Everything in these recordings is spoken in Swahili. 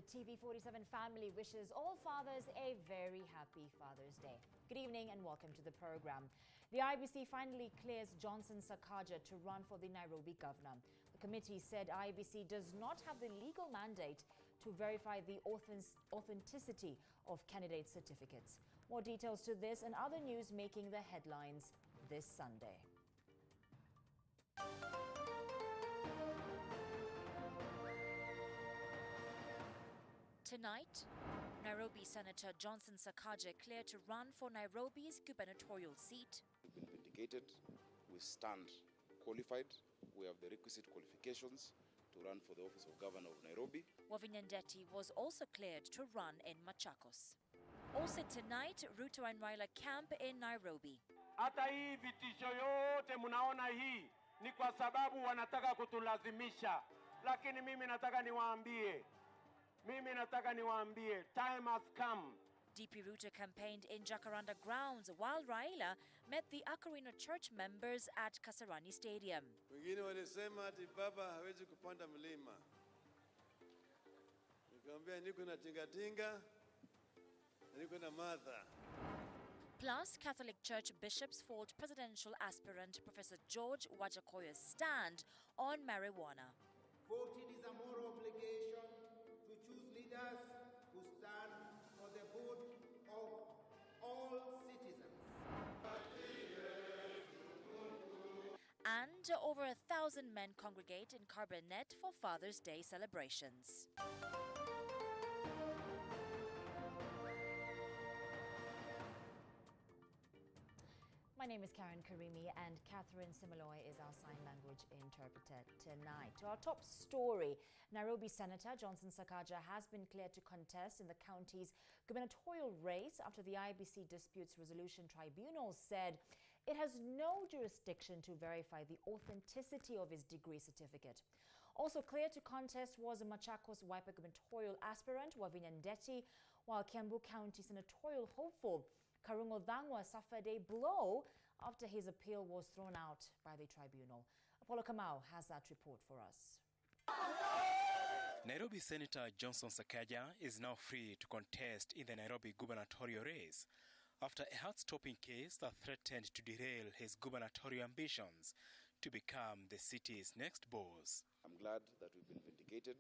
The TV47 family wishes all fathers a very happy Father's Day. Good evening and welcome to the program. The IEBC finally clears Johnson Sakaja to run for the Nairobi governor. The committee said IEBC does not have the legal mandate to verify the authenticity of candidate certificates. More details to this and other news making the headlines this Sunday. Tonight, Nairobi Senator Johnson Sakaja cleared to run for Nairobi's gubernatorial seat. We've been vindicated, we stand qualified, we have the requisite qualifications to run for the office of Governor of Nairobi. Wavinya Ndeti was also cleared to run in Machakos. Also tonight, Ruto and Raila camp in Nairobi. Hata hii vitisho yote mnaona hii ni kwa sababu wanataka kutulazimisha, lakini mimi nataka niwaambie, time has come. DP Ruto campaigned in Jacaranda Grounds while Raila met the Akarino church members at Kasarani Stadium. Wengine walisema ati baba hawezi kupanda mlima. Nikamwambia niko na tingatinga, niko na madha. Plus, Catholic Church bishops fought presidential aspirant Professor George Wajakoya's stand on marijuana. Voting is a moral obligation to choose leaders who stand for the good of all citizens. And over 1,000 men congregate in Carbonet for Father's Day celebrations. My name is Karen Karimi and Catherine Simaloy is our sign language interpreter tonight. To our top story, Nairobi Senator Johnson Sakaja has been cleared to contest in the county's gubernatorial race after the IEBC Disputes Resolution Tribunal said it has no jurisdiction to verify the authenticity of his degree certificate. Also cleared to contest was a Machakos Wiper gubernatorial aspirant Wavinya Ndeti, while Kiambu County senatorial hopeful Karingo suffered a blow after his appeal was thrown out by the tribunal. Apollo Kamau has that report for us. Nairobi Senator Johnson Sakaja is now free to contest in the Nairobi gubernatorial race after a heart-stopping case that threatened to derail his gubernatorial ambitions to become the city's next boss. I'm glad that we've been vindicated,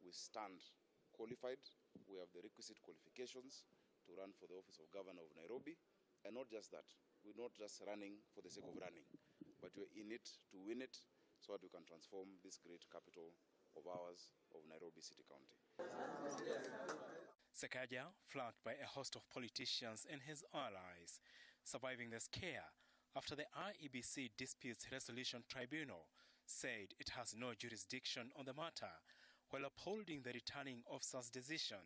we stand qualified, we have the requisite qualifications to run for the office of Governor of Nairobi. And not just that, we're not just running for the sake of running, but we're in it to win it so that we can transform this great capital of ours, of Nairobi City County. Sakaja, flanked by a host of politicians and his allies, surviving the scare after the IEBC Disputes Resolution Tribunal said it has no jurisdiction on the matter, while upholding the returning officer's decision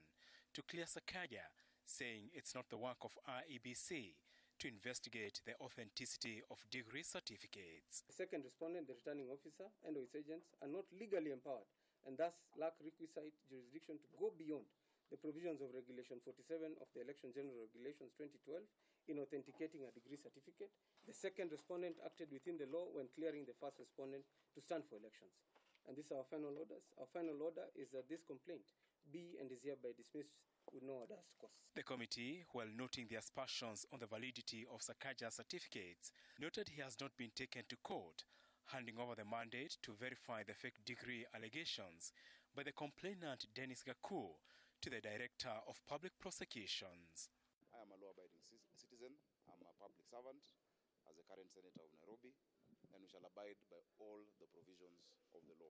to clear Sakaja, saying it's not the work of IEBC to investigate the authenticity of degree certificates. The second respondent, the returning officer, and its agents are not legally empowered and thus lack requisite jurisdiction to go beyond the provisions of Regulation 47 of the Election General Regulations 2012 in authenticating a degree certificate. The second respondent acted within the law when clearing the first respondent to stand for elections. And these are our final orders. Our final order is that this complaint be and is hereby dismissed with no other costs. The committee, while noting the aspersions on the validity of Sakaja's certificates, noted he has not been taken to court, handing over the mandate to verify the fake degree allegations by the complainant Dennis Gaku to the Director of Public Prosecutions. I am a law-abiding citizen, I'm a public servant as a current Senator of Nairobi, and we shall abide by all the provisions of the law.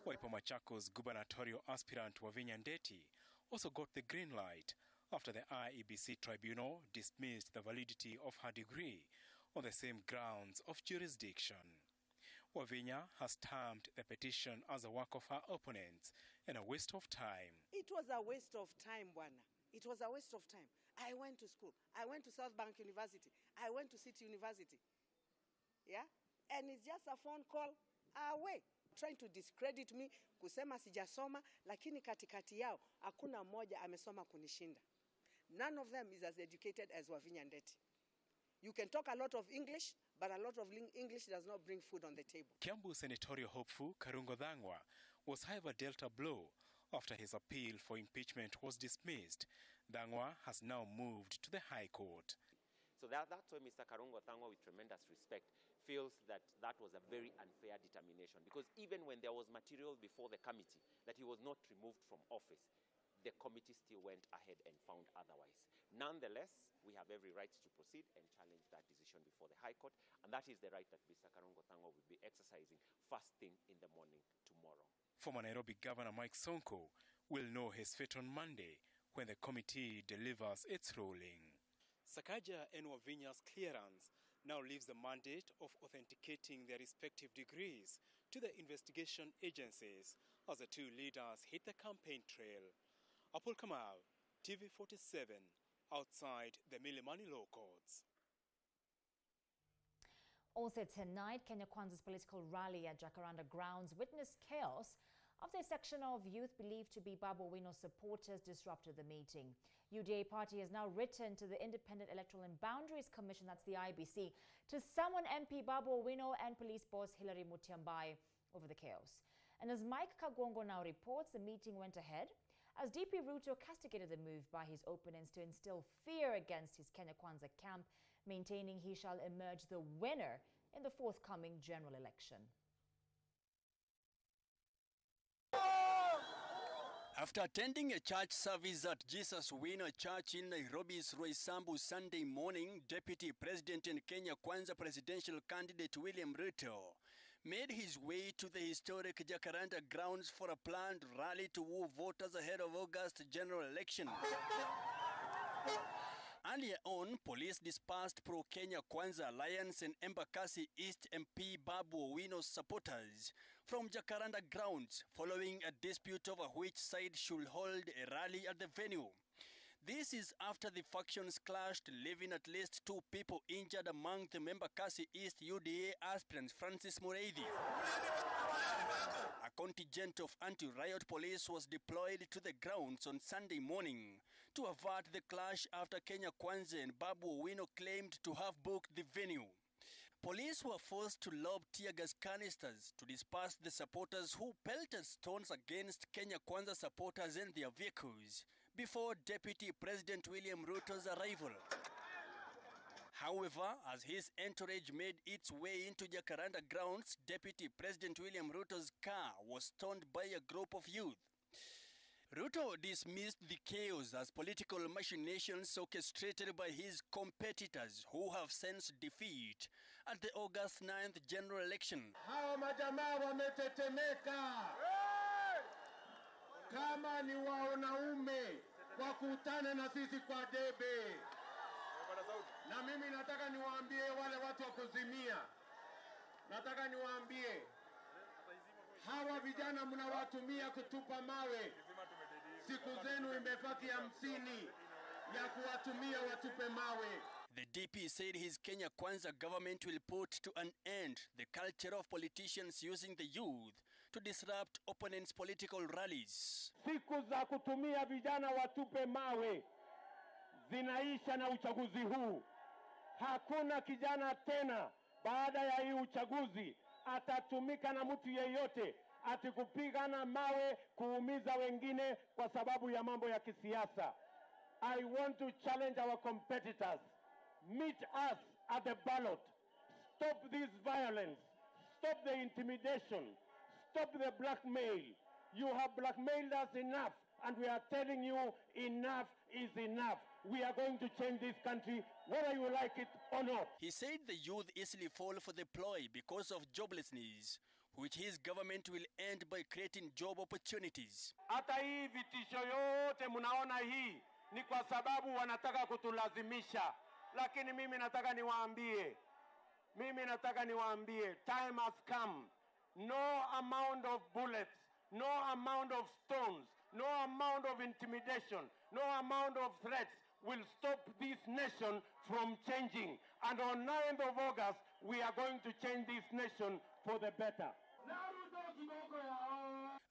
Wiper Machakos gubernatorial aspirant Wavinya Ndeti also got the green light after the IEBC tribunal dismissed the validity of her degree on the same grounds of jurisdiction. Wavinya has termed the petition as a work of her opponents and a waste of time. It was a waste of time, Bwana. It was a waste of time. I went to school. I went to South Bank University. I went to City University. Yeah? And it's just a phone call away. Trying to discredit me, kusema sijasoma, lakini katikati yao hakuna mmoja amesoma kunishinda. None of them is as educated as Wavinya Ndeti. You can talk a lot of English, but a lot of English does not bring food on the table. Kiambu senatorial hopeful Karungo was however dealt a blow after his appeal for impeachment was dismissed. Thangwa has now moved to the High Court. So that's why Mr. Karungo Thangwa, with tremendous respect, feels that that was a very unfair determination, because even when there was material before the committee that he was not removed from office, the committee still went ahead and found otherwise. Nonetheless, we have every right to proceed and challenge that decision before the High Court, and that is the right that Mr. Karungo Thangwa will be exercising first thing in the morning tomorrow. Former Nairobi Governor Mike Sonko will know his fate on Monday when the committee delivers its ruling. Sakaja and Wavinya's clearance now leaves the mandate of authenticating their respective degrees to the investigation agencies as the two leaders hit the campaign trail. Apul Kamal, TV47, outside the Milimani Law Courts. Also tonight, Kenya Kwanza's political rally at Jacaranda Grounds witnessed chaos after a section of youth believed to be Babu Owino supporters disrupted the meeting. UDA party has now written to the Independent Electoral and Boundaries Commission, that's the IBC, to summon MP Babu Owino and police boss Hilary Mutyambai over the chaos. And as Mike Kagwongo now reports, the meeting went ahead as DP Ruto castigated the move by his opponents to instill fear against his Kenya Kwanza camp, maintaining he shall emerge the winner in the forthcoming general election. After attending a church service at Jesus Winner Church in Nairobi's Roysambu Sunday morning, Deputy President and Kenya Kwanza presidential candidate William Ruto made his way to the historic Jacaranda Grounds for a planned rally to woo voters ahead of August general election. Earlier on, police dispersed pro-Kenya Kwanza Alliance and Embakasi East MP Babu Owino's supporters from Jacaranda Grounds following a dispute over which side should hold a rally at the venue. This is after the factions clashed, leaving at least 2 people injured among the Embakasi East UDA aspirants Francis Mureithi. A contingent of anti-riot police was deployed to the grounds on Sunday morning to avert the clash after Kenya Kwanza and Babu Owino claimed to have booked the venue. Police were forced to lob teargas canisters to disperse the supporters who pelted stones against Kenya Kwanza supporters and their vehicles before Deputy President William Ruto's arrival. However, as his entourage made its way into Jacaranda Grounds, Deputy President William Ruto's car was stormed by a group of youth. Ruto dismissed the chaos as political machinations orchestrated by his competitors who have sensed defeat at the August 9th general election. Hawa majamaa wametetemeka. Kama ni wanaume wakutane na sisi kwa debe. Na mimi nataka niwaambie wale watu wa kuzimia. Nataka niwaambie hawa vijana mnawatumia kutupa mawe. Siku zenu imebaki 50 ya kuwatumia watupe mawe. The DP said his Kenya Kwanza government will put to an end the culture of politicians using the youth to disrupt opponents' political rallies. Siku za kutumia vijana watupe mawe zinaisha na uchaguzi huu. Hakuna kijana tena baada ya hii uchaguzi atatumika na mtu yeyote ati kupigana mawe kuumiza wengine kwa sababu ya mambo ya kisiasa. I want to challenge our competitors. Meet us at the ballot. Stop this violence. Stop the intimidation. Stop the blackmail. You have blackmailed us enough, and we are telling you enough is enough. We are going to change this country, whether you like it or not. He said the youth easily fall for the ploy because of joblessness, which his government will end by creating job opportunities. Hata hii vitisho yote mnaona hii ni kwa sababu wanataka kutulazimisha. Lakini mimi nataka niwaambie, time has come. No amount of bullets, no amount of stones, no amount of intimidation, no amount of threats will stop this nation from changing. And on 9th of August, we are going to change this nation for the better.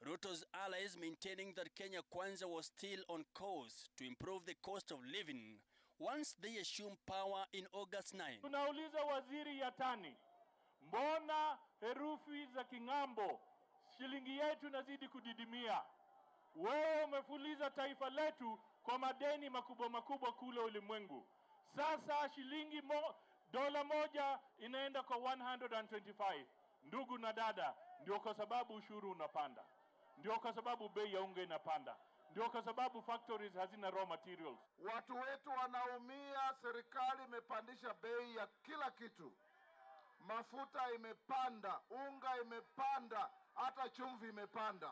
Ruto's allies maintaining that Kenya Kwanza was still on course to improve the cost of living once they assume power in August 9. Tunauliza waziri Yatani, mbona herufi za Kingambo shilingi yetu inazidi kudidimia. Wewe umefuliza taifa letu kwa madeni makubwa makubwa kule ulimwengu. Sasa shilingi dola moja inaenda kwa 125. Ndugu na dada, ndio kwa sababu ushuru unapanda. Ndio kwa sababu bei ya unga inapanda. Ndio kwa sababu factories hazina raw materials. Watu wetu wanaumia, serikali imepandisha bei ya kila kitu. Mafuta imepanda, unga imepanda, hata chumvi imepanda.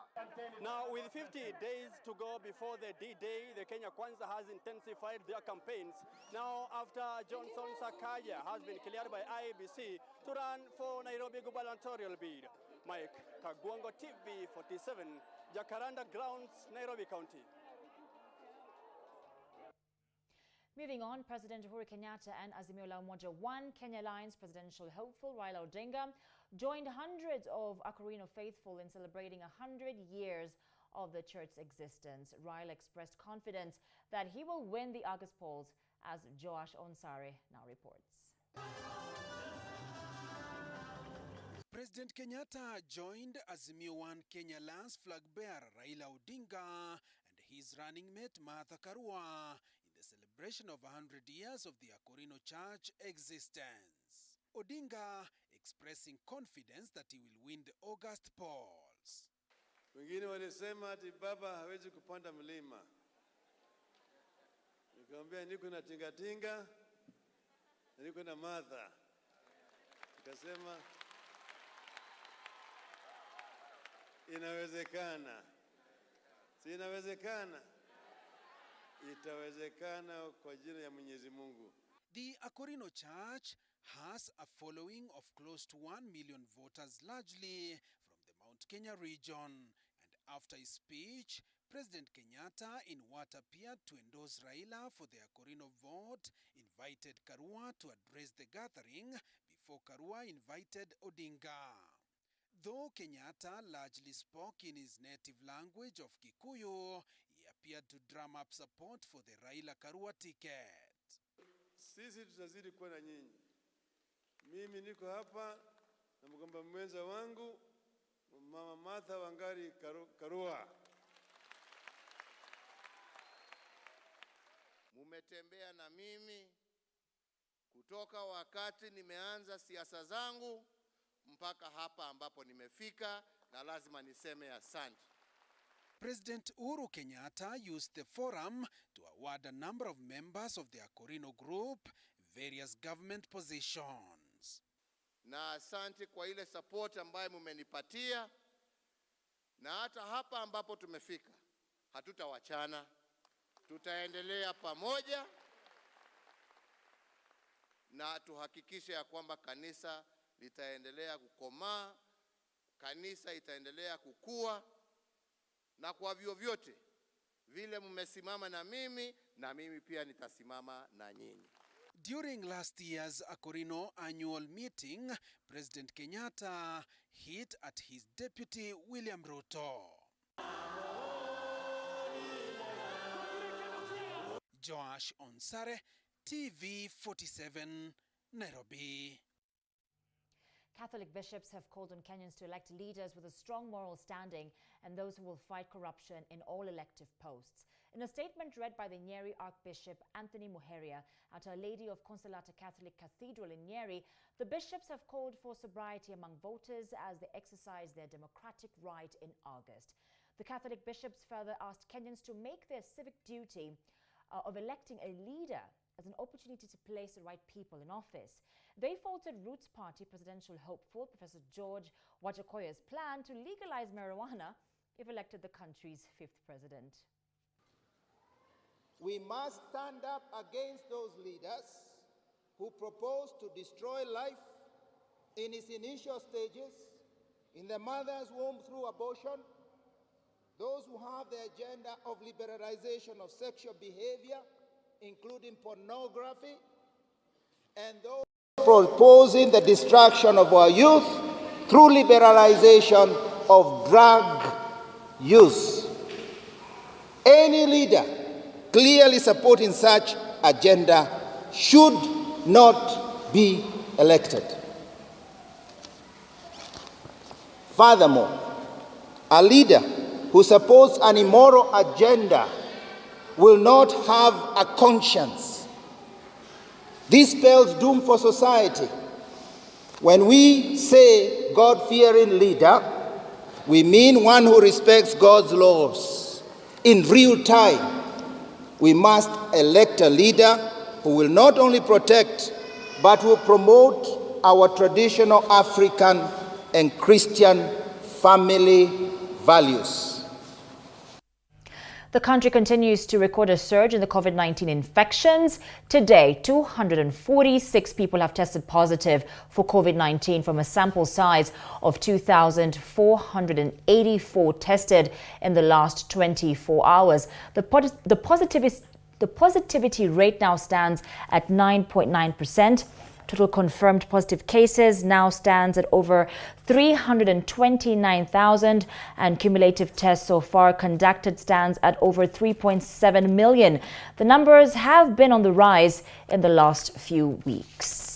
Now, with 50 days to go before the D-Day, the Kenya Kwanza has intensified their campaigns. Now, after Johnson Sakaja has been cleared by IEBC to run for Nairobi gubernatorial bid. Mike Kagwango, TV 47, Jacaranda Grounds, Nairobi County. Moving on, President Uhuru Kenyatta and Azimio la Umoja One Kenya Alliance presidential hopeful Raila Odinga joined hundreds of Akarino faithful in celebrating 100 years of the church's existence. Raila expressed confidence that he will win the August polls, as Joash Onsare now reports. President Kenyatta joined Azimio One Kenya Alliance flag bearer Raila Odinga and his running mate Martha Karua in the celebration of 100 years of the Akarino Church existence. Odinga expressing confidence that he will win the August polls. Wengine walisema ati baba hawezi kupanda mlima. Nikamwambia niko na tingatinga, niko na Martha. Nikasema inawezekana. Si inawezekana? Itawezekana kwa jina ya Mwenyezi Mungu. The Akarino Church has a following of close to 1 million voters, largely from the Mount Kenya region. And after his speech, President Kenyatta, in what appeared to endorse Raila for the Akarino vote, invited Karua to address the gathering before Karua invited Odinga. Though Kenyatta largely spoke in his native language of Kikuyu, he appeared to drum up support for the Raila Karua ticket. Sisi tutazidi kuwa na nyinyi. Mimi niko hapa na mgomba mwenza wangu Mama Martha Wangari Karua. Mumetembea na mimi kutoka wakati nimeanza siasa zangu mpaka hapa ambapo nimefika, na lazima niseme asante. President Uhuru Kenyatta used the forum to award a number of members of the Akarino group various government positions. Na asante kwa ile support ambayo mumenipatia, na hata hapa ambapo tumefika hatutawachana. Tutaendelea pamoja na tuhakikishe ya kwamba kanisa litaendelea kukomaa, kanisa itaendelea kukua, na kwa vyovyote vile mmesimama na mimi pia nitasimama na nyinyi. During last year's Akarino annual meeting, President Kenyatta hit at his deputy William Ruto. Joash Onsare, TV 47, Nairobi. Catholic bishops have called on Kenyans to elect leaders with a strong moral standing and those who will fight corruption in all elective posts. In a statement read by the Nyeri Archbishop Anthony Muheria at Our Lady of Consolata Catholic Cathedral in Nyeri, the bishops have called for sobriety among voters as they exercise their democratic right in August. The Catholic bishops further asked Kenyans to make their civic duty of electing a leader as an opportunity to place the right people in office. They faulted Roots Party presidential hopeful Professor George Wajakoya's plan to legalize marijuana if elected the country's fifth president. We must stand up against those leaders who propose to destroy life in its initial stages, in the mother's womb through abortion, those who have the agenda of liberalization of sexual behavior, including pornography, and those proposing the destruction of our youth through liberalization of drug use. Any leader clearly supporting such agenda should not be elected. Furthermore, A leader who supports an immoral agenda will not have a conscience. This spells doom for society. When we say God-fearing leader, we mean one who respects God's laws. In real time, we must elect a leader who will not only protect, but will promote our traditional African and Christian family values. The country continues to record a surge in the COVID-19 infections. Today, 246 people have tested positive for COVID-19 from a sample size of 2,484 tested in the last 24 hours. The positivity rate now stands at 9.9%. Total confirmed positive cases now stands at over 329,000, and cumulative tests so far conducted stands at over 3.7 million. The numbers have been on the rise in the last few weeks.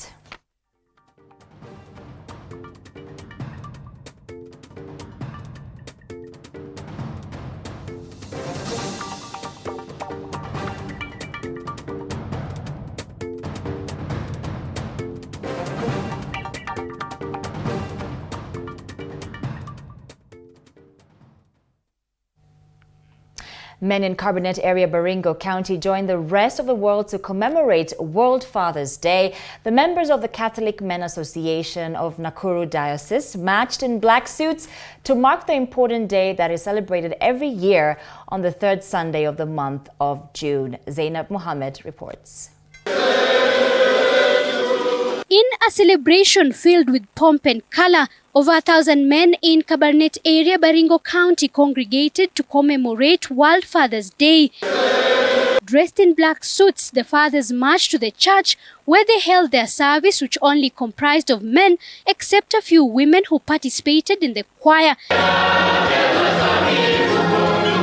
Men in Cabinet area Baringo County joined the rest of the world to commemorate World Father's Day. The members of the Catholic Men Association of Nakuru Diocese marched in black suits to mark the important day that is celebrated every year on the third Sunday of the month of June. Zainab Mohammed reports. In a celebration filled with pomp and color, over 1,000 men in Cabinet area Baringo County congregated to commemorate World Father's Day. Dressed in black suits, the fathers marched to the church where they held their service, which only comprised of men, except a few women who participated in the choir.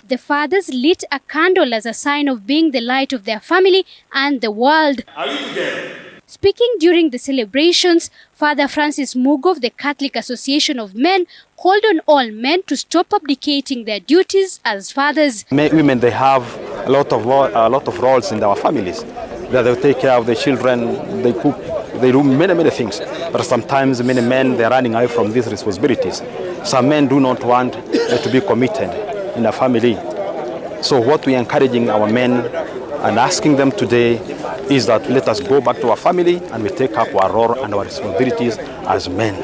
The fathers lit a candle as a sign of being the light of their family and the world. Are we together? Speaking during the celebrations, Father Francis Mureithi of the Catholic Association of Men called on all men to stop abdicating their duties as fathers. Women, they have a lot of roles in our families. They take care of the children, they cook, they do many things. But sometimes many men, they're running away from these responsibilities. Some men do not want to be committed in a family. So what we're encouraging our men and asking them today is that let us go back to our family and we take up our role and our responsibilities as men.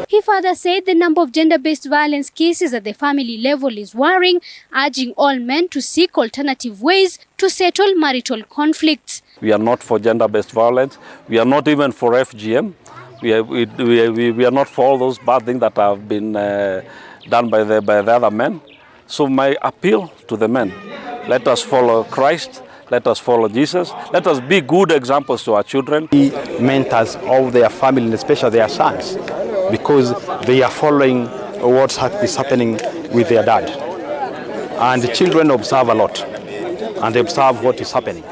He further said the number of gender-based violence cases at the family level is worrying, urging all men to seek alternative ways to settle marital conflicts. We are not for gender-based violence. We are not even for FGM. We are not for all those bad things that have been done by the other men. So my appeal to the men, let us follow Christ. Let us follow Jesus. Let us be good examples to our children. He mentors all their family, and especially their sons, because they are following what is happening with their dad. And the children observe a lot, and they observe what is happening.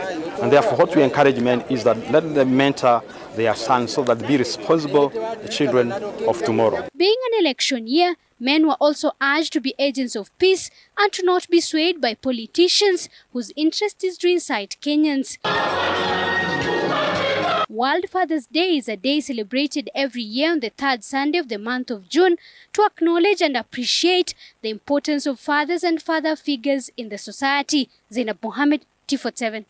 And therefore, what we encourage men is that let them mentor their sons so that they be responsible children of tomorrow. Being an election year, men were also urged to be agents of peace and to not be swayed by politicians whose interest is to incite Kenyans. World Father's Day is a day celebrated every year on the third Sunday of the month of June to acknowledge and appreciate the importance of fathers and father figures in the society. Zainab Mohammed, T47.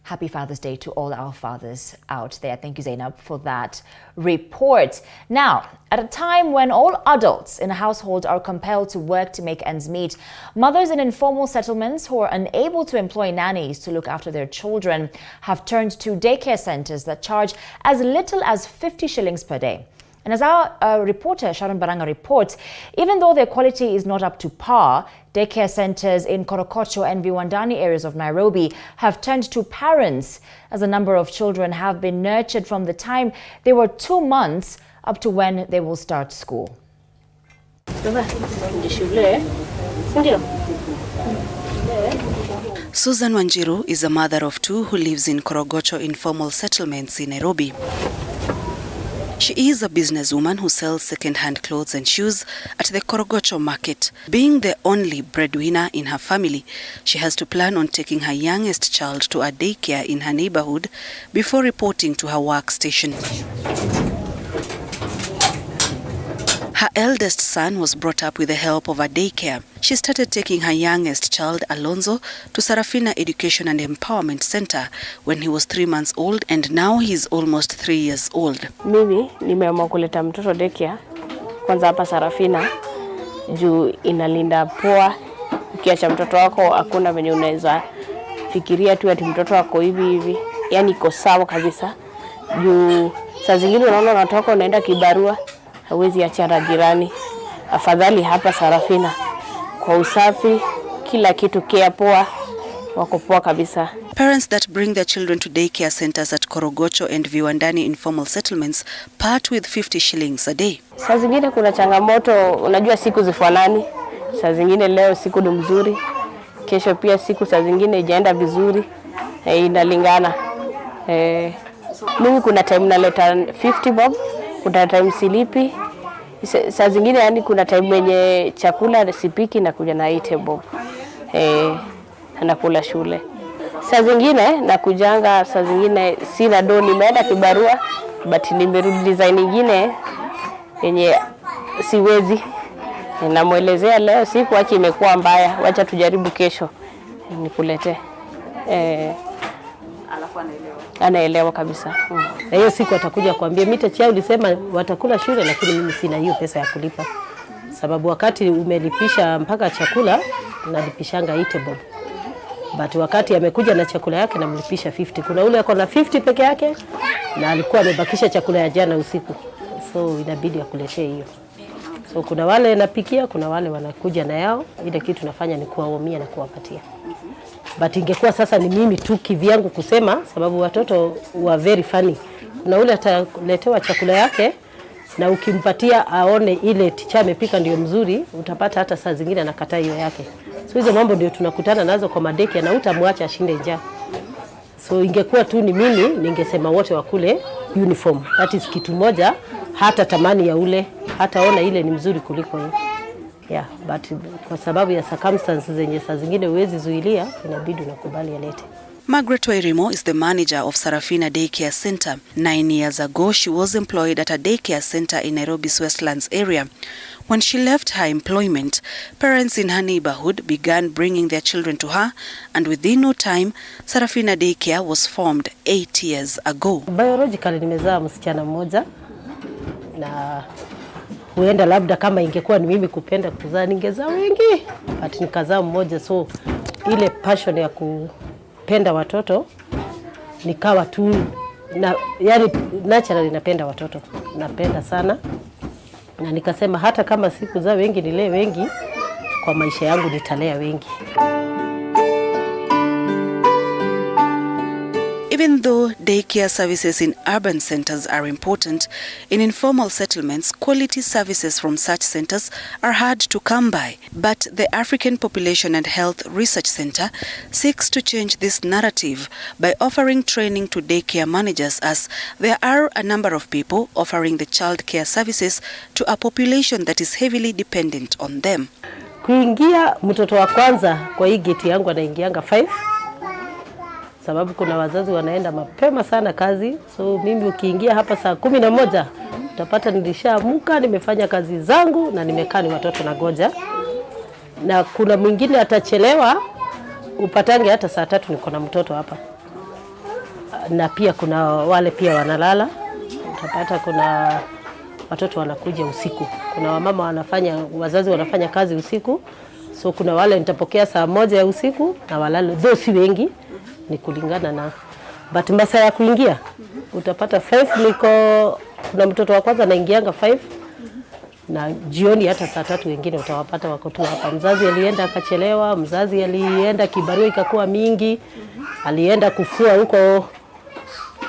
Happy Father's Day to all our fathers out there. Thank you, Zainab, for that report. Now, at a time when all adults in a household are compelled to work to make ends meet, mothers in informal settlements who are unable to employ nannies to look after their children have turned to daycare centers that charge as little as 50 shillings per day. And as our reporter, Sharon Baranga, reports, even though their quality is not up to par, daycare centers in Korokocho and Viwandani areas of Nairobi have turned to parents, as a number of children have been nurtured from the time they were 2 months up to when they will start school. Susan Wanjiru is a mother of two who lives in Korogocho informal settlements in Nairobi. She is a businesswoman who sells second-hand clothes and shoes at the Korogocho market. Being the only breadwinner in her family, she has to plan on taking her youngest child to a daycare in her neighborhood before reporting to her workstation. Her eldest son was brought up with the help of a daycare. She started taking her youngest child, Alonzo, to Sarafina Education and Empowerment Center when he was 3 months old, and now he is almost 3 years old. Mimi nimeamua kuleta mtoto daycare kwanza hapa Sarafina juu inalinda poa. Ukiacha mtoto wako hakuna venye unaweza fikiria tu ati mtoto wako hivi. Yaani iko sawa kabisa. Juu saa zingine unaona unatoka unaenda kibarua, hawezi achana jirani. Afadhali hapa Sarafina kwa usafi, kila kitu kia poa, wako poa kabisa. Parents that bring their children to daycare centers at Korogocho and Viwandani informal settlements part with 50 shillings a day. Saa zingine kuna changamoto, unajua siku zifanani. Saa zingine leo siku ni mzuri, kesho pia siku saa zingine ijaenda vizuri. Inalingana. Mimi kuna time naleta 50 bob, kuna time silipi. Saa zingine yani kuna time yenye chakula sipiki na kuja na 80 bob. Nakula shule. Saa zingine nakujanga, saa zingine sina do, nimeenda kibarua but nimerudi design nyingine yenye siwezi. Namuelezea leo siku acha imekuwa mbaya, wacha tujaribu kesho nikuletee. Alafu anaelewa kabisa. Na hiyo siku atakuja kuambia mita chao ulisema watakula shule, lakini mimi sina hiyo pesa ya kulipa. Sababu wakati umelipisha mpaka chakula nalipishanga 80 bob. But wakati amekuja na chakula yake namlipisha 50. Kuna ule ako na 50 peke yake na alikuwa amebakisha chakula ya jana usiku. So inabidi akuletee hiyo. So kuna wale napikia, kuna wale wanakuja na yao. Ile kitu nafanya ni kuwaomia na kuwapatia. But ingekuwa sasa ni mimi tu kivyangu kusema, sababu watoto wa very funny. Na ule ataletewa chakula yake na ukimpatia aone ile ticha amepika ndio mzuri, utapata hata saa zingine anakataa hiyo yake. So hizo mambo ndio tunakutana nazo kwa madeki, na utamwacha ashinde njaa. So ingekuwa tu ni mimi, ningesema wote wakule uniform. That is kitu moja, hata tamani ya ule, hata ona ile ni mzuri kuliko hiyo. Yeah, but kwa sababu ya circumstances zenye saa zingine huwezi zuilia, inabidi unakubali alete. Margaret Wairimo is the manager of Sarafina Daycare Center. 9 years ago, she was employed at a daycare center in Nairobi's Westlands area. When she left her employment, parents in her neighborhood began bringing their children to her, and within no time, Sarafina Daycare was formed 8 years ago. Biologically nimezaa msichana mmoja, na huenda labda kama ingekuwa ni mimi kupenda kuzaa ningezaa wengi, but nikazaa mmoja. So ile passion ya kupenda watoto nikawa tu na, yani naturally napenda watoto, napenda sana, na nikasema hata kama sikuzaa wengi nilee wengi, kwa maisha yangu nitalea wengi. Even though daycare services in urban centers are important, in informal settlements, quality services from such centers are hard to come by. But the African Population and Health Research Center seeks to change this narrative by offering training to daycare managers, as there are a number of people offering the childcare services to a population that is heavily dependent on them. Kuingia mtoto wa kwanza kwa hii geti yangu anaingianga 5. Sababu kuna wazazi wanaenda mapema sana kazi. So mimi ukiingia hapa saa 11 utapata nilishaamka, nimefanya kazi zangu na nimekaa ni watoto na goja. Na kuna mwingine atachelewa, upatange hata saa 3 niko na mtoto hapa. Na pia kuna wale pia wanalala. Utapata kuna watoto wanakuja usiku. Kuna wamama wazazi wanafanya kazi usiku. So kuna wale nitapokea saa 1 ya usiku na walalo. Though si wengi, ni kulingana na but masaa ya kuingia utapata 5. Niko kuna mtoto wa kwanza anaingianga 5 na jioni hata saa 3 wengine utawapata wako tu hapa. Mzazi alienda akachelewa, mzazi alienda kibarua ikakuwa mingi, alienda kufua huko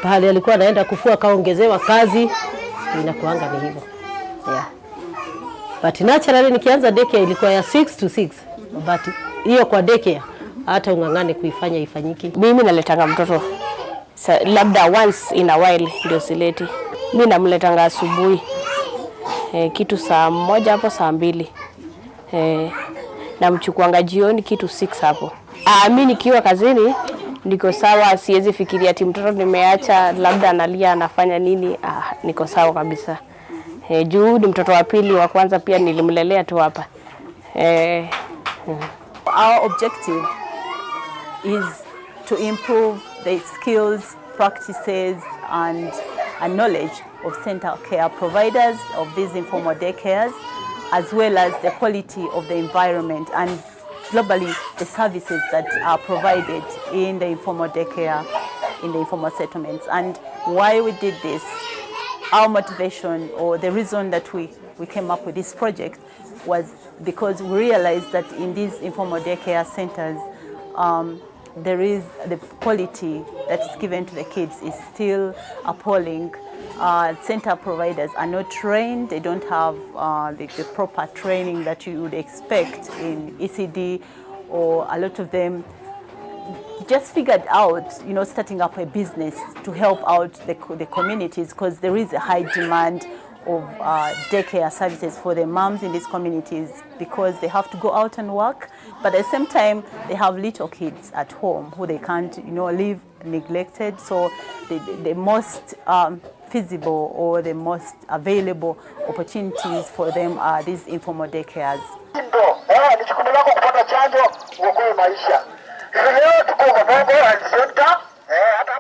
pale alikuwa anaenda kufua kaongezewa kazi, inakuanga ni hivyo. Yeah. But naturally nikianza daycare ilikuwa ya 6 to 6. But hiyo kwa daycare hata ungangane kuifanya ifanyiki. Mimi naletanga mtoto labda once in a while ndio sileti. Mimi namletanga asubuhi. Kitu saa 1 hapo saa 2. Namchukuanga jioni kitu 6 hapo. Mimi nikiwa kazini niko sawa, siwezi fikiria ati mtoto nimeacha labda analia anafanya nini. Niko sawa kabisa. Juu ni mtoto wa pili, wa kwanza pia nilimlelea tu hapa. Our objective is to improve the skills, practices and knowledge of center care providers of these informal daycares, as well as the quality of the environment and globally the services that are provided in the informal daycare, in the informal settlements. And why we did this, our motivation or the reason that we came up with this project was because we realized that in these informal daycare centers, there is the quality that is given to the kids is still appalling. Center providers are not trained. They don't have the proper training that you would expect in ECD, or a lot of them just figured out, starting up a business to help out the communities, because there is a high demand of daycare services for the moms in these communities, because they have to go out and work, but at the same time they have little kids at home who they can't leave neglected. So the most feasible or the most available opportunities for them are these informal daycares.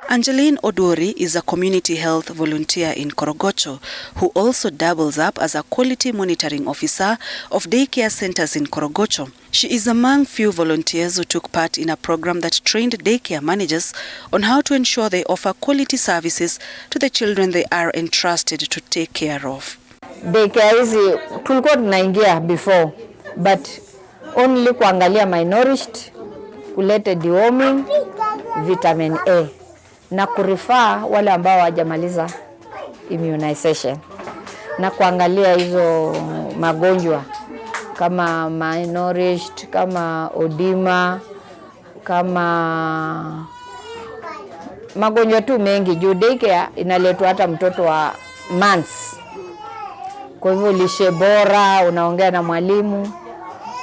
Angeline Odori is a community health volunteer in Korogocho who also doubles up as a quality monitoring officer of daycare centers in Korogocho. She is among few volunteers who took part in a program that trained daycare managers on how to ensure they offer quality services to the children they are entrusted to take care of. Daycare hizi tulikuwa tunaingia before, but only kuangalia malnourished, kuleta deworming, vitamin A, na kurifaa wale ambao hawajamaliza immunization, na kuangalia hizo magonjwa kama malnourished, kama odema, kama magonjwa tu mengi. Juu daycare inaletwa hata mtoto wa months. Kwa hivyo lishe bora, unaongea na mwalimu,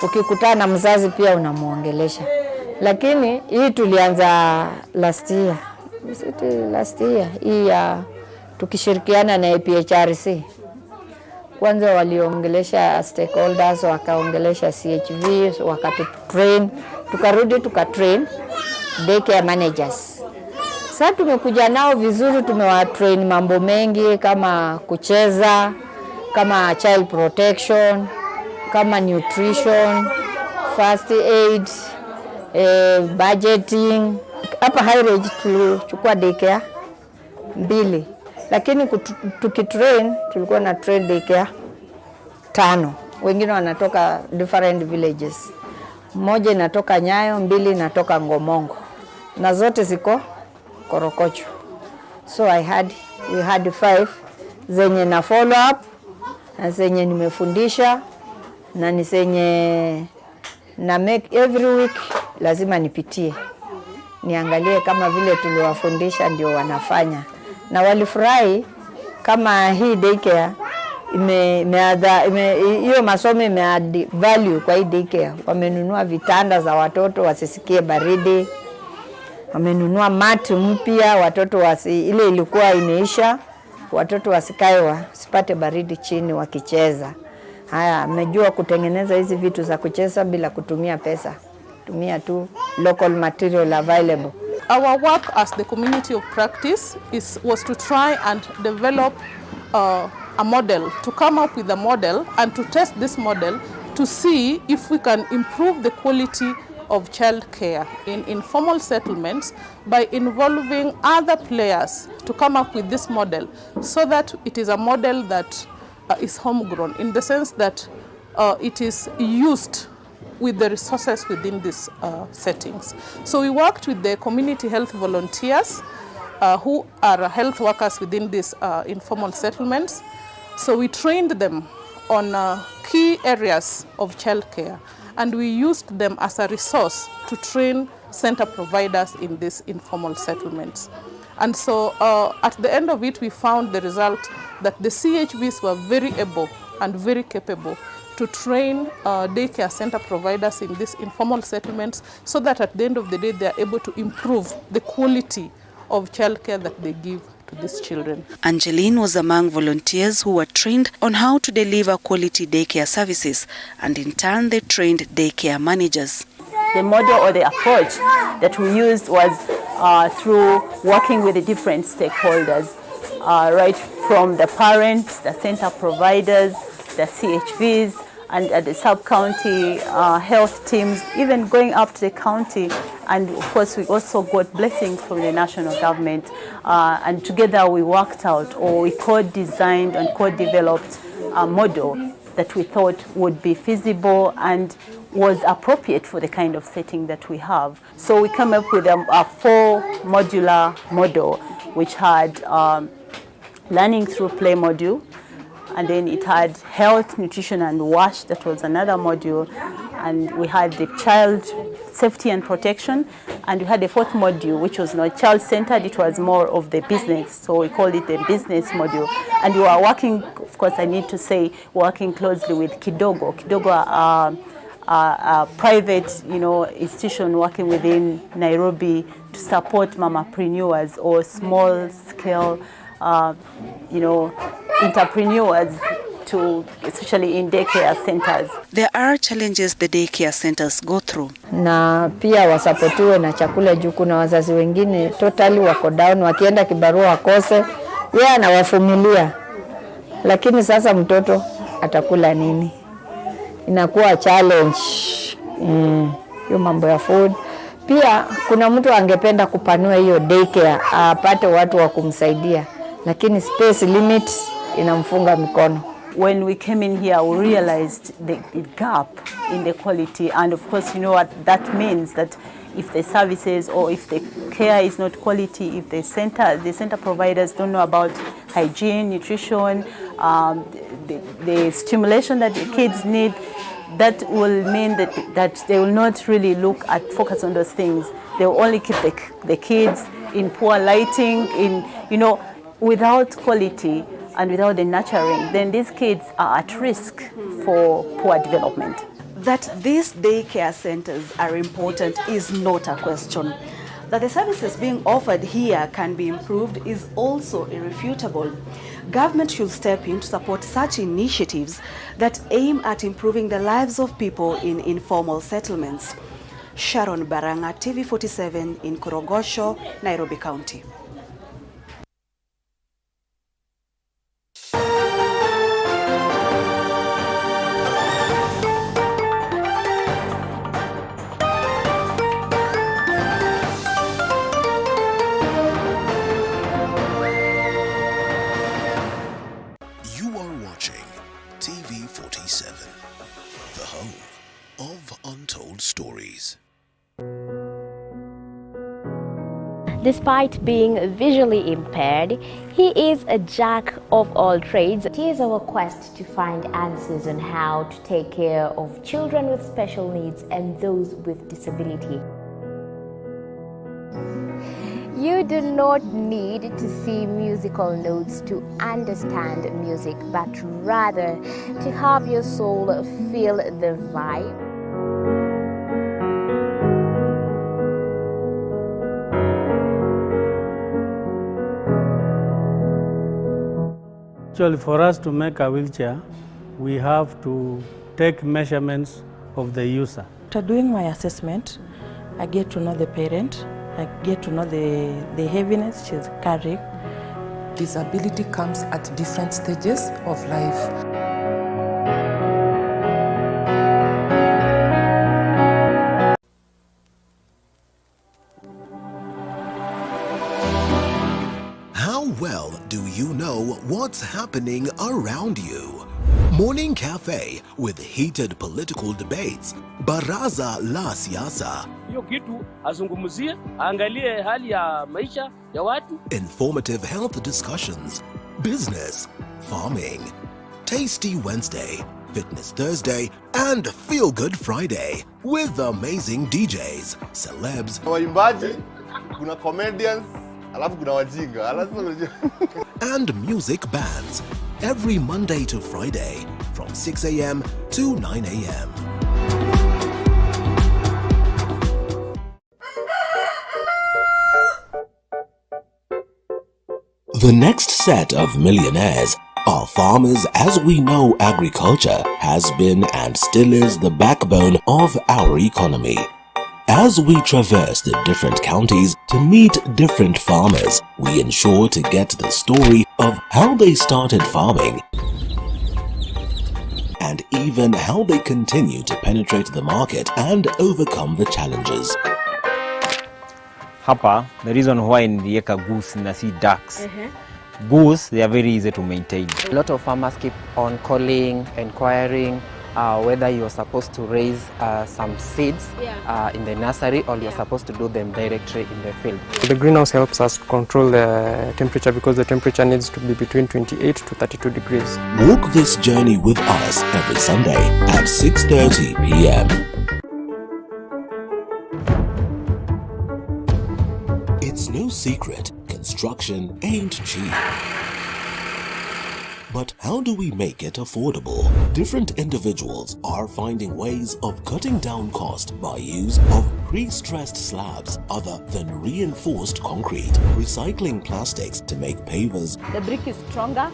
ukikutana na mzazi pia unamuongelesha. Lakini hii tulianza last year. Hii tukishirikiana na APHRC. Kwanza waliongelesha stakeholders, wakaongelesha CHV, wakatutrain, tukarudi tukatrain daycare managers. Sasa tumekuja nao vizuri, tumewatrain mambo mengi kama kucheza, kama child protection, kama nutrition, first aid, budgeting. Hapa high range tulichukua daycare 2, lakini tukitrain tulikuwa na train daycare 5. Wengine wanatoka different villages. Moja inatoka Nyayo, 2 inatoka Ngomongo, na zote ziko Korokocho. So we had 5 zenye na follow up, na zenye nimefundisha, na ni zenye na make every week lazima nipitie, niangalie kama vile tuliwafundisha ndio wanafanya. Na walifurahi kama hii daycare hiyo masomo imeadd value kwa hii daycare. Wamenunua vitanda za watoto wasisikie baridi, wamenunua mat mpya, watoto ile ilikuwa imeisha, watoto wasipate baridi chini wakicheza. Haya, amejua kutengeneza hizi vitu za kucheza bila kutumia pesa. Tumia tu local material available. Our work as the community of practice was to try and develop a model, to come up with a model and to test this model to see if we can improve the quality of childcare in informal settlements by involving other players to come up with this model, so that it is a model that is homegrown, in the sense that it is used with the resources within these settings. So we worked with the community health volunteers who are health workers within these informal settlements. So we trained them on key areas of childcare, and we used them as a resource to train center providers in these informal settlements. And so at the end of it, we found the result that the CHVs were very able and very capable to train daycare center providers in these informal settlements so that at the end of the day, they are able to improve the quality of childcare that they give to these children. Angeline was among volunteers who were trained on how to deliver quality daycare services, and in turn they trained daycare managers. The model or the approach that we used was through working with the different stakeholders, right from the parents, the center providers, the CHVs, and at the sub-county health teams, even going up to the county. And of course, we also got blessings from the national government. And together we worked out, or we co-designed and co-developed a model that we thought would be feasible and was appropriate for the kind of setting that we have. So we came up with a 4-modular model, which had learning through play module, and then it had health, nutrition, and wash. That was another module. And we had the child safety and protection. And we had a 4th module, which was not child-centered. It was more of the business. So we called it the business module. And we were working, of course, I need to say, working closely with Kidogo. Kidogo, a private, institution working within Nairobi to support mamapreneurs or small-scale, entrepreneurs, to especially in daycare centers. There are challenges the daycare centers go through. Na pia wasapotiwe na chakula juu kuna wazazi wengine totally wako down, wakienda kibarua wakose, yeye anawafumilia. Lakini sasa mtoto atakula nini? Inakuwa challenge. Hiyo mambo ya food. Pia kuna mtu angependa kupanua hiyo daycare, apate watu wa kumsaidia. Lakini space limit inamfunga mikono. When we came in here, we realized the gap in the quality. And of course, you know what that means, that if the services or if the care is not quality, if the center providers don't know about hygiene, nutrition, the stimulation that the kids need, that will mean that they will not really focus on those things. They will only keep the kids in poor lighting, without quality and without the nurturing, then these kids are at risk for poor development. That these daycare centers are important is not a question. That the services being offered here can be improved is also irrefutable. Government should step in to support such initiatives that aim at improving the lives of people in informal settlements. Sharon Baranga, TV47 in Korogosho, Nairobi County. Despite being visually impaired, he is a jack of all trades. It is our quest to find answers on how to take care of children with special needs and those with disability. You do not need to see musical notes to understand music, but rather to have your soul feel the vibe. Actually, for us to make a wheelchair, we have to take measurements of the user. After doing my assessment, I get to know the parent, I get to know the heaviness she's carrying. Disability comes at different stages of life. Well, do you know what's happening around you? Morning Cafe with heated political debates. Baraza la siasa. Hiyo kitu azungumzie, angalie hali ya maisha ya watu. Informative health discussions. Business, farming. Tasty Wednesday, Fitness Thursday, and Feel Good Friday with amazing DJs, celebs. Waimbaji, kuna comedians, Alafu kuna wajinga. And music bands every Monday to Friday from 6 a.m. to 9 a.m. The next set of millionaires are farmers. As we know, agriculture has been and still is the backbone of our economy. As we traverse the different counties to meet different farmers, we ensure to get the story of how they started farming and even how they continue to penetrate the market and overcome the challenges. Hapa, the reason why nilieka goose na si ducks. Goose, they are very easy to maintain. A lot of farmers keep on calling, inquiring whether you're supposed to raise some seeds in the nursery or you're supposed to do them directly in the field. The greenhouse helps us control the temperature because the temperature needs to be between 28 to 32 degrees. Walk this journey with us every Sunday at 6:30 p.m. It's no secret, construction ain't cheap. But how do we make it affordable? Different individuals are finding ways of cutting down cost by use of pre-stressed slabs other than reinforced concrete, recycling plastics to make pavers. The brick is stronger,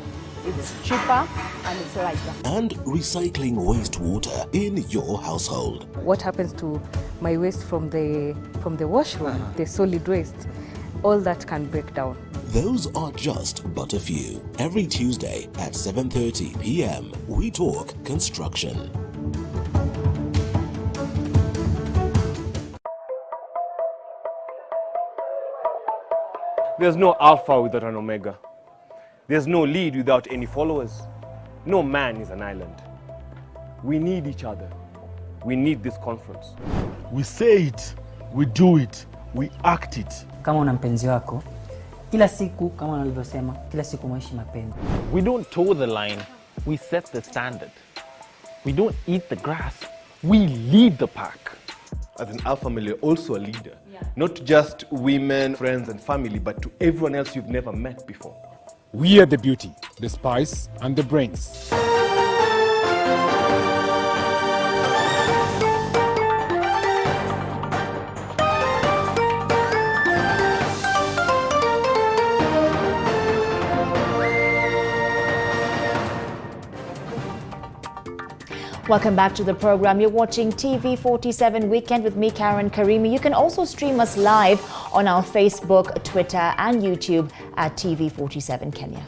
it's cheaper, and it's lighter. And recycling wastewater in your household. What happens to my waste from the washroom, the solid waste? All that can break down. Those are just but a few. Every Tuesday at 7:30 p.m. we talk construction. There's no alpha without an omega. There's no lead without any followers. No man is an island. We need each other. We need this conference. We say it, we do it, we act it. Kama una mpenzi wako, kila siku kama nilivyosema, kila siku maishi mapenzi. We don't toe the line, we set the standard. We don't eat the grass, we lead the pack. As an alpha male, you're also a leader. Not just women, friends and family, but to everyone else you've never met before. We are the beauty, the spice and the brains. Welcome back to the program. You're watching TV47 Weekend with me, Karen Karimi. You can also stream us live on our Facebook, Twitter, and YouTube at TV47 Kenya.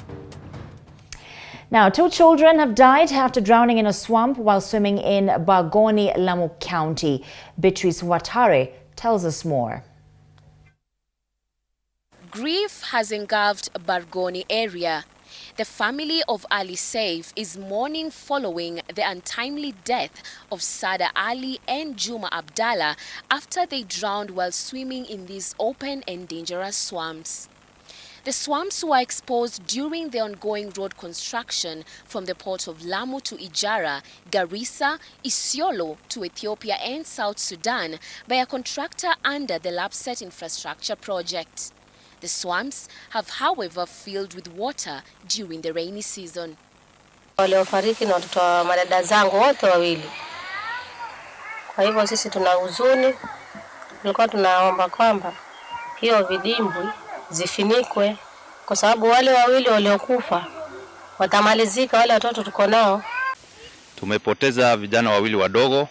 Now, 2 children have died after drowning in a swamp while swimming in Bargoni, Lamu County. Beatrice Watare tells us more. Grief has engulfed Bargoni area. The family of Ali Saif is mourning following the untimely death of Sada Ali and Juma Abdallah after they drowned while swimming in these open and dangerous swamps. The swamps were exposed during the ongoing road construction from the port of Lamu to Ijara, Garissa, Isiolo to Ethiopia and South Sudan by a contractor under the Lapset Infrastructure Project. The swamps have, however, filled with water during the rainy season. Waliofariki na watoto wa madada zangu wote wawili. Kwa hivyo sisi tuna huzuni. Tulikuwa tunaomba kwamba hiyo vidimbwi zifinikwe kwa sababu wale wawili waliokufa watamalizika, wale watoto tuko nao. Tumepoteza vijana wawili wadogo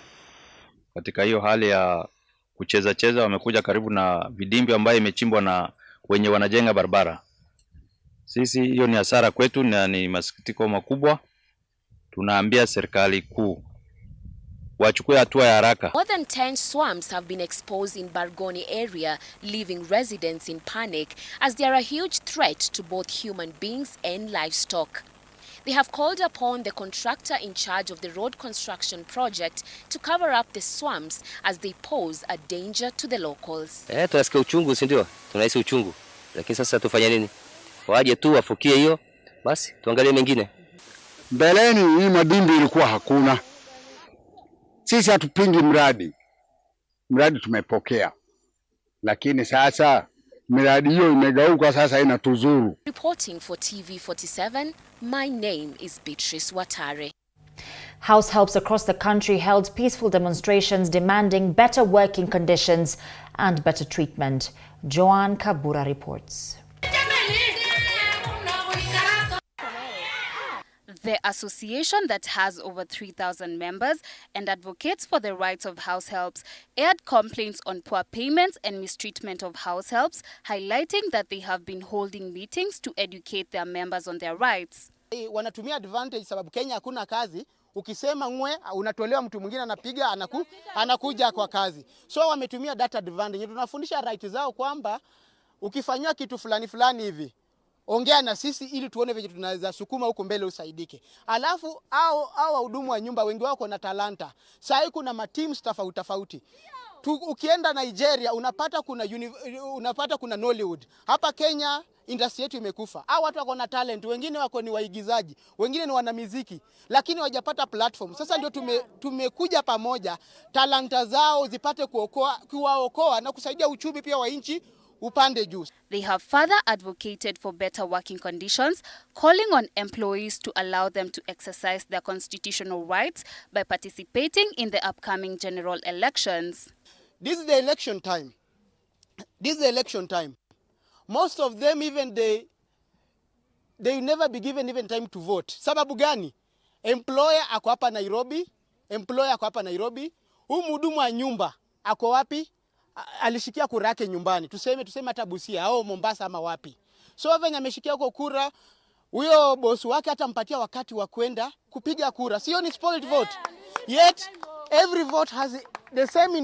katika hiyo hali ya kucheza wamekuja karibu na vidimbwi ambayo imechimbwa na wenye wanajenga barabara. Sisi hiyo ni hasara kwetu na ni masikitiko makubwa. Tunaambia serikali kuu wachukue hatua ya haraka. More than 10 swamps have been exposed in Bargoni area, leaving residents in panic as they are a huge threat to both human beings and livestock. They have called upon the contractor in charge of the road construction project to cover up the swamps as they pose a danger to the locals. Tunasikia uchungu, si ndio? Tunahisi uchungu. Lakini sasa tufanye nini? Waje tu wafukie hiyo, basi tuangalie mengine. Mbeleni hii madimbi ilikuwa hakuna. Sisi hatupingi mradi. Mradi tumepokea. Lakini sasa miradi hiyo imegeuka sasa inatuzuru. Reporting for TV47, my name is Beatrice Watare. House helps across the country held peaceful demonstrations demanding better working conditions and better treatment. Joanne Kabura reports. The association that has over 3,000 members and advocates for the rights of house helps aired complaints on poor payments and mistreatment of house helps, highlighting that they have been holding meetings to educate their members on their rights. Wanatumia advantage sababu Kenya hakuna kazi. Ukisema ngwe unatolewa mtu mwingine anapiga anakuja kwa kazi. So wametumia data advantage. Tunafundisha right zao kwamba ukifanywa kitu fulani hivi ongea na sisi ili tuone vile tunaweza sukuma huko mbele usaidike. Alafu au wahudumu wa nyumba wengi wako na talanta. Sasa kuna mateams tofauti. Ukienda Nigeria unapata kuna Nollywood. Hapa Kenya industry yetu imekufa. Hao watu wako na talent, wengine wako ni waigizaji, wengine ni wanamuziki, lakini hawajapata platform. Sasa ndio tumekuja pamoja talanta zao zipate kuwaokoa na kusaidia uchumi pia wa nchi upande juu. They have further advocated for better working conditions, calling on employees to allow them to exercise their constitutional rights by participating in the upcoming general elections. This is the election time. Most of them even they will never be given even time to vote. Sababu gani? Employer ako hapa Nairobi. Huyu mhudumu wa nyumba ako wapi? Alishikia kura yake nyumbani. Tuseme hata Busia au Mombasa ama wapi. So venye ameshikia huko kura, huyo boss wake atampatia wakati wa kwenda kupiga kura. Sio ni spoiled vote. Yet every vote has the same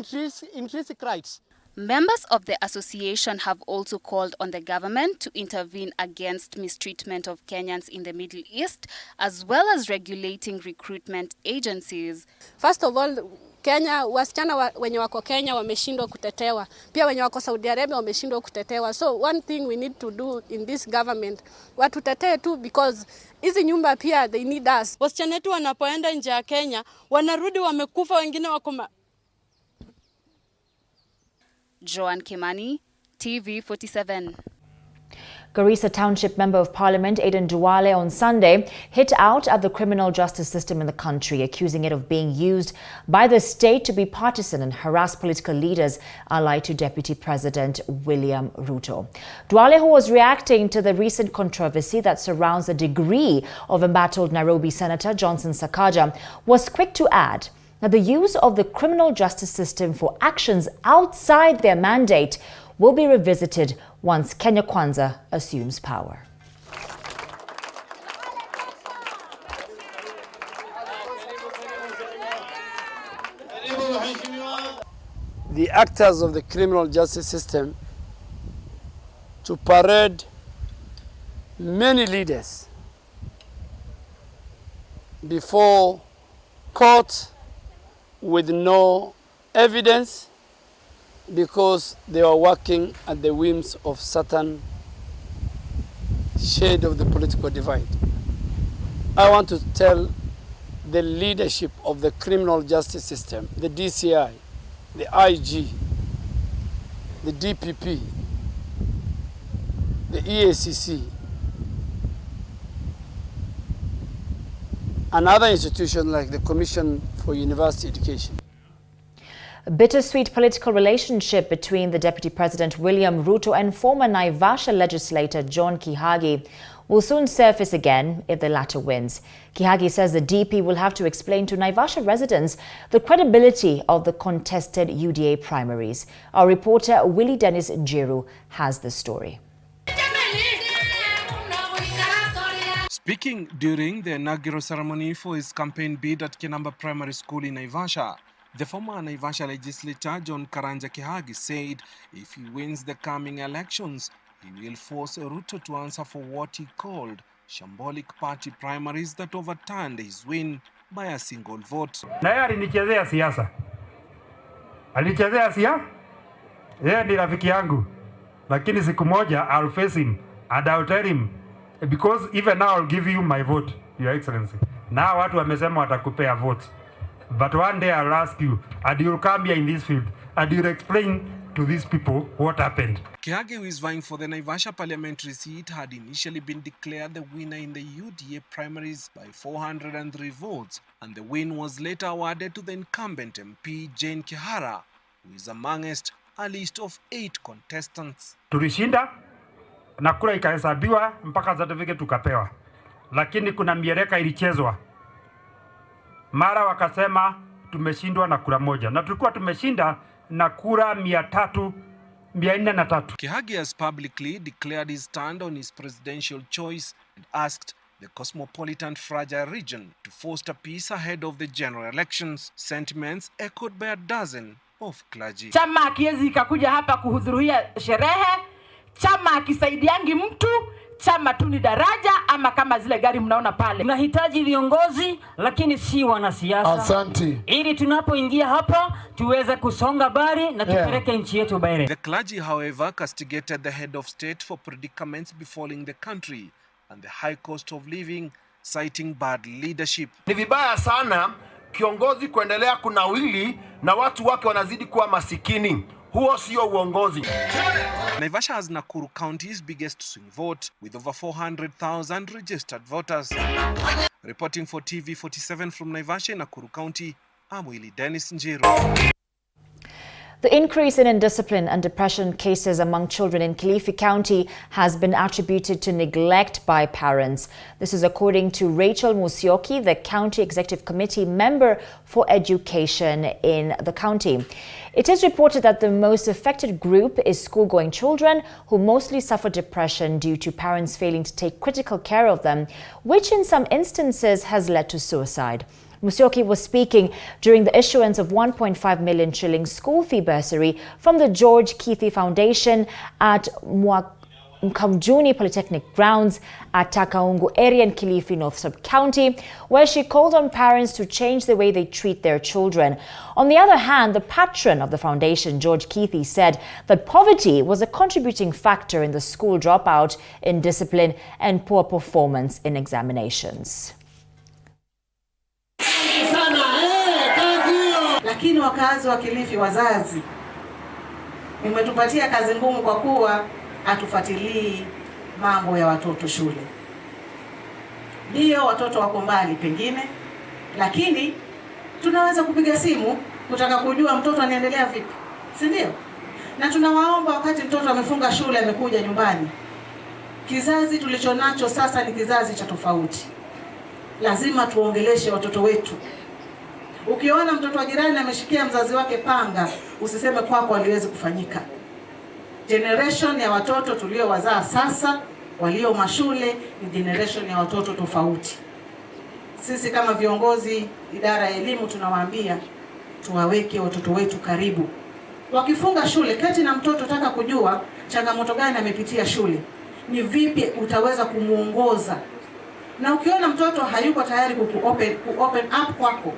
intrinsic rights. Members of the association have also called on the government to intervene against mistreatment of Kenyans in the Middle East, as well as regulating recruitment agencies. First of all, Kenya, wasichana wenye wako Kenya wameshindwa kutetewa. Pia wenye wako Saudi Arabia wameshindwa kutetewa. So one thing we need to do in this government, watutetee tu because hizi nyumba pia they need us. Wasichana wetu wanapoenda nje ya Kenya, wanarudi wamekufa, wengine wako Joan Kimani, TV47. Garissa Township Member of Parliament Aden Duale on Sunday hit out at the criminal justice system in the country, accusing it of being used by the state to be partisan and harass political leaders allied to Deputy President William Ruto. Duale, who was reacting to the recent controversy that surrounds the degree of embattled Nairobi Senator Johnson Sakaja, was quick to add that the use of the criminal justice system for actions outside their mandate will be revisited once Kenya Kwanza assumes power. The actors of the criminal justice system to parade many leaders before court with no evidence because they are working at the whims of certain shade of the political divide. I want to tell the leadership of the criminal justice system, the DCI, the IG, the DPP, the EACC, and other institutions like the Commission for University Education. A bittersweet political relationship between the Deputy President William Ruto and former Naivasha legislator John Kihagi will soon surface again if the latter wins. Kihagi says the DP will have to explain to Naivasha residents the credibility of the contested UDA primaries. Our reporter Willie Dennis Jiru has the story. Speaking during the inaugural ceremony for his campaign bid at Kinamba Primary School in Naivasha, the former Naivasha legislator John Karanja Kihagi said if he wins the coming elections, he will force Ruto to answer for what he called shambolic party primaries that overturned his win by a single vote. Naye alinichezea siasa. Alichezea siasa? Yeye ni rafiki yangu. Lakini siku moja I'll face him and I'll tell him because even now I'll give you my vote, Your Excellency. Now watu wamesema watakupea vote. But one day I'll ask you, and you'll come here in this field, and you'll explain to these people what happened. Kihagi, who is vying for the Naivasha parliamentary seat, had initially been declared the winner in the UDA primaries by 403 votes, and the win was later awarded to the incumbent MP Jane Kihara, who is amongst a list of 8 contestants. Tulishinda na kura ikahesabiwa mpaka certificate tukapewa, lakini kuna miereka ilichezwa. Mara wakasema tumeshindwa na kura moja, na tulikuwa tumeshinda na kura 403. Kihagi has publicly declared his stand on his presidential choice and asked the cosmopolitan fragile region to foster peace ahead of the general elections, sentiments echoed by a dozen of clergy. Chama hakiwezi ikakuja hapa kuhudhuria sherehe, chama hakisaidiangi mtu, chama tu ni daraja ama kama zile gari mnaona pale. Tunahitaji viongozi lakini si wanasiasa. Asante. Ili tunapoingia hapa tuweze kusonga bari na tupeleke nchi yetu mbele. The clergy, however, castigated the head of state for predicaments befalling the country and the high cost of living, citing bad leadership. Ni vibaya sana kiongozi kuendelea kunawili na watu wake wanazidi kuwa masikini. Huo sio uongozi. Naivasha has Nakuru County's biggest swing vote with over 400,000 registered voters. Reporting for TV47 from Naivasha, Nakuru County, I'm Willie Dennis Njiro. The increase in indiscipline and depression cases among children in Kilifi County has been attributed to neglect by parents. This is according to Rachel Musyoki, the County Executive Committee member for education in the county. It is reported that the most affected group is school-going children who mostly suffer depression due to parents failing to take critical care of them, which in some instances has led to suicide. Musyoki was speaking during the issuance of 1.5 million shilling school fee bursary from the George Keithy Foundation at Mkamjuni Polytechnic Grounds at Takaungu area in Kilifi North Sub-County, where she called on parents to change the way they treat their children. On the other hand, the patron of the foundation, George Keithy, said that poverty was a contributing factor in the school dropout, indiscipline and poor performance in examinations. Lakini wakazi wa Kilifi, wazazi, mmetupatia kazi ngumu kwa kuwa hatufuatilii mambo ya watoto shule. Ndio watoto wako mbali pengine, lakini tunaweza kupiga simu kutaka kujua mtoto anaendelea vipi, si ndio? Na tunawaomba wakati mtoto amefunga shule amekuja nyumbani. Kizazi tulichonacho sasa ni kizazi cha tofauti. Lazima tuongeleshe watoto wetu. Ukiona mtoto wa jirani ameshikia mzazi wake panga, usiseme kwako aliwezi kufanyika. Generation ya watoto tuliowazaa sasa, walio mashule, ni generation ya watoto tofauti. Sisi kama viongozi idara ya elimu tunawaambia tuwaweke watoto wetu karibu. Wakifunga shule, kati na mtoto taka kujua changamoto gani amepitia shule, ni vipi utaweza kumuongoza. Na ukiona mtoto hayuko tayari open up kwako,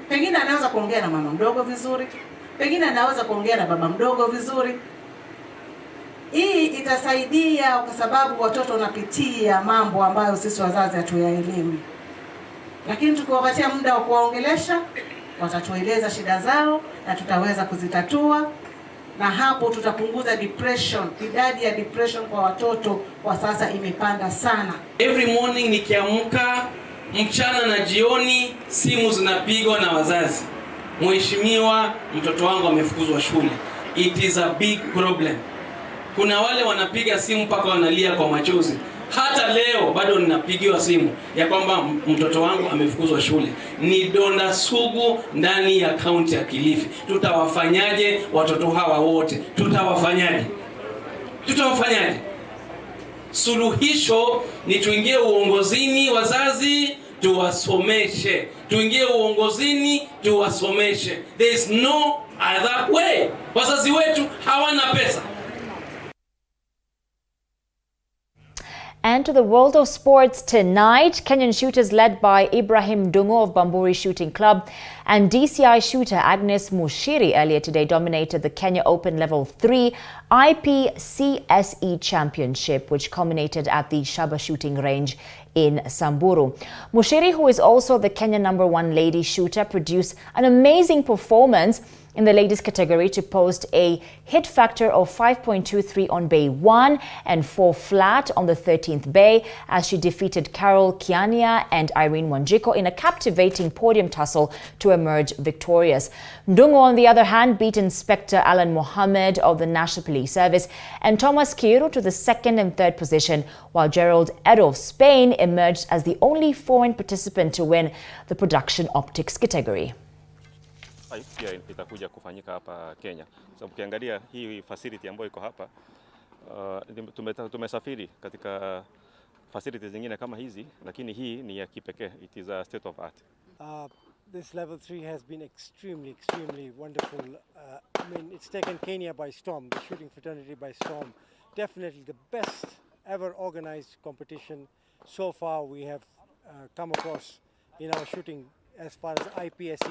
pengine anaweza kuongea na mama mdogo vizuri, pengine anaweza kuongea na baba mdogo vizuri. Hii itasaidia kwa sababu watoto wanapitia mambo ambayo sisi wazazi hatuyaelewi. Lakini tukiwapatia muda wa kuwaongelesha, watatueleza shida zao na tutaweza kuzitatua, na hapo tutapunguza depression. Idadi ya depression kwa watoto kwa sasa imepanda sana. Every morning nikiamka, mchana na jioni, simu zinapigwa na wazazi. Mheshimiwa, mtoto wangu amefukuzwa shule. It is a big problem. Kuna wale wanapiga simu mpaka wanalia kwa machozi. Hata leo bado ninapigiwa simu ya kwamba mtoto wangu amefukuzwa shule. Ni donda sugu ndani ya kaunti ya Kilifi. Tutawafanyaje watoto hawa wote? Tutawafanyaje? Suluhisho ni tuingie uongozini, wazazi tuwasomeshe. Tuingie uongozini, tuwasomeshe. There is no other way. Wazazi wetu hawana pesa. And to the world of sports tonight, Kenyan shooters led by Ibrahim Dungo of Bamburi Shooting Club and DCI shooter Agnes Mushiri earlier today dominated the Kenya Open Level 3 IPCSE Championship, which culminated at the Shaba Shooting Range in Samburu. Mushiri, who is also the Kenya #1 lady shooter, produced an amazing performance in the ladies category to post a hit factor of 5.23 on bay 1 and 4 flat on the 13th bay as she defeated Carol Kiania and Irene Wanjiko in a captivating podium tussle to emerge victorious. Ndungu, on the other hand, beat Inspector Alan Mohammed of the National Police Service and Thomas Kiru to the 2nd and 3rd position, while Gerald Edo of Spain emerged as the only foreign participant to win the production optics category. Pia itakuja kufanyika hapa Kenya. Sababu ukiangalia hii facility ambayo iko hapa, tumesafiri katika facilities zingine kama hizi, lakini hii ni ya kipekee. It is a state of art. This level 3 has been extremely wonderful. I mean, it's taken Kenya by storm, the shooting fraternity by storm. Definitely the best ever organized competition so far we have come across in our shooting as far as IPSC